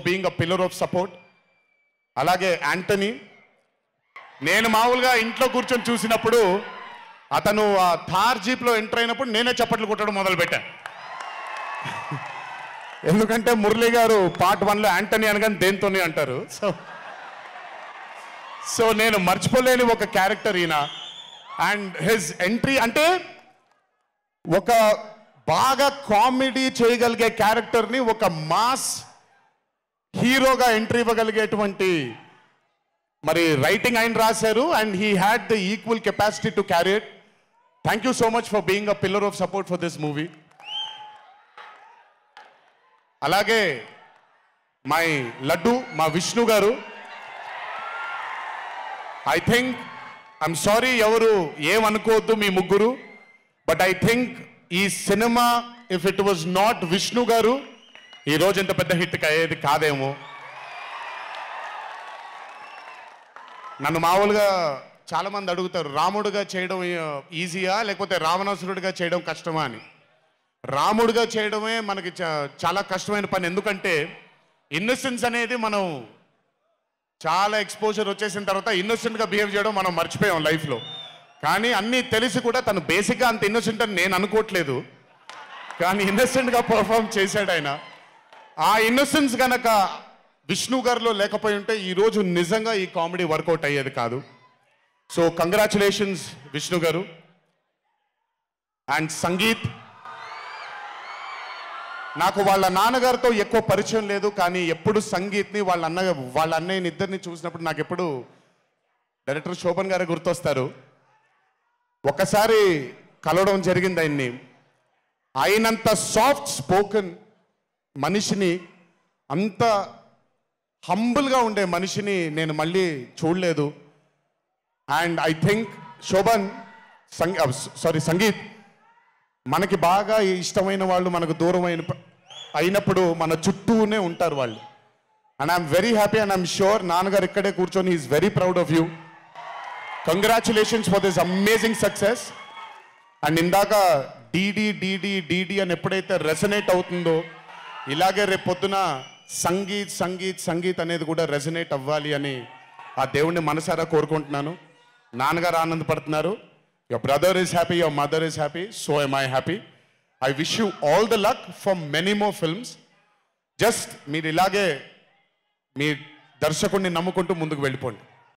Being a pillar of support. అలాగే Antony, నేను మామూలుగా ఇంట్లో కూర్చొని చూసినప్పుడు అతను ఆ థార్ జీప్లో ఎంటర్ అయినప్పుడు నేనే చప్పట్లు కొట్టడం మొదలుపెట్టాను. ఎందుకంటే మురళి గారు పార్ట్ 1లో యాంటనీ అనగానే దేంతోనే అంటారు. సో నేను మర్చిపోలేని ఒక క్యారెక్టర్ ఈయన. అండ్ హిజ్ ఎంట్రీ అంటే ఒక బాగా కామెడీ చేయగలిగే క్యారెక్టర్ని ఒక మాస్ హీరోగా ఎంట్రీ ఇవ్వగలిగేటువంటి మరి రైటింగ్ ఆయన రాశారు. And he had the equal capacity to carry it. Thank you so much for being a pillar of support for this movie. అలాగే మై లడ్డు, మా విష్ణు గారు, ఐ థింక్, ఐఎమ్ సారీ ఎవరు ఏమనుకోవద్దు మీ ముగ్గురు, బట్ ఐ థింక్ ఈ cinema if it was not Vishnu గారు ఈ రోజు ఇంత పెద్ద హిట్ అయ్యేది కాదేమో. నన్ను మామూలుగా చాలామంది అడుగుతారు, రాముడుగా చేయడం ఈజీయా లేకపోతే రావణాసురుడిగా చేయడం కష్టమా అని. రాముడుగా చేయడమే మనకి చాలా కష్టమైన పని. ఎందుకంటే ఇన్నోసెన్స్ అనేది మనం చాలా ఎక్స్పోజర్ వచ్చేసిన తర్వాత ఇన్నోసెంట్గా బిహేవ్ చేయడం మనం మర్చిపోయాం లైఫ్లో. కానీ అన్నీ తెలిసి కూడా తను బేసిక్గా అంత ఇన్నోసెంట్ అని నేను అనుకోవట్లేదు, కానీ ఇన్నోసెంట్గా పర్ఫామ్ చేశాడు ఆయన. ఆ ఇన్నోసెన్స్ కనుక విష్ణు గారిలో లేకపోయి ఉంటే ఈరోజు నిజంగా ఈ కామెడీ వర్కౌట్ అయ్యేది కాదు. సో కంగ్రాచులేషన్స్ విష్ణు గారు. అండ్ సంగీత్, నాకు వాళ్ళ నాన్నగారితో ఎక్కువ పరిచయం లేదు, కానీ ఎప్పుడు సంగీత్ని వాళ్ళ అన్నయ్యని ఇద్దరిని చూసినప్పుడు నాకు ఎప్పుడు డైరెక్టర్ శోభన్ గారే గుర్తొస్తారు. ఒకసారి కలవడం జరిగింది ఆయన్ని. అయినంత సాఫ్ట్ స్పోకెన్ మనిషిని, అంత హంబుల్గా ఉండే మనిషిని నేను మళ్ళీ చూడలేదు. And I think Shobhan, Sangeet, మనకి బాగా ఇష్టమైన వాళ్ళు మనకు దూరం అయినప్పుడు మన చుట్టూనే ఉంటారు వాళ్ళు. And I'm very happy and I'm sure నాన్నగారు ఇక్కడే కూర్చొని is very proud of you. Congratulations for this amazing success. And ఇందాక డీడీ డీడీ డీడీ అని ఎప్పుడైతే రెసనేట్ అవుతుందో, ఇలాగే రేపు పొద్దున సంగీత్ సంగీత్ సంగీత్ అనేది కూడా రెసనేట్ అవ్వాలి అని ఆ దేవుణ్ణి మనసారా కోరుకుంటున్నాను. నాన్నగారు ఆనందపడుతున్నారు. Your brother is happy, your mother is happy, so am I happy. I wish you all the luck for many more films. Just మీరు ఇలాగే మీ దర్శకుడిని నమ్ముకుంటూ ముందుకు వెళ్ళిపోండి.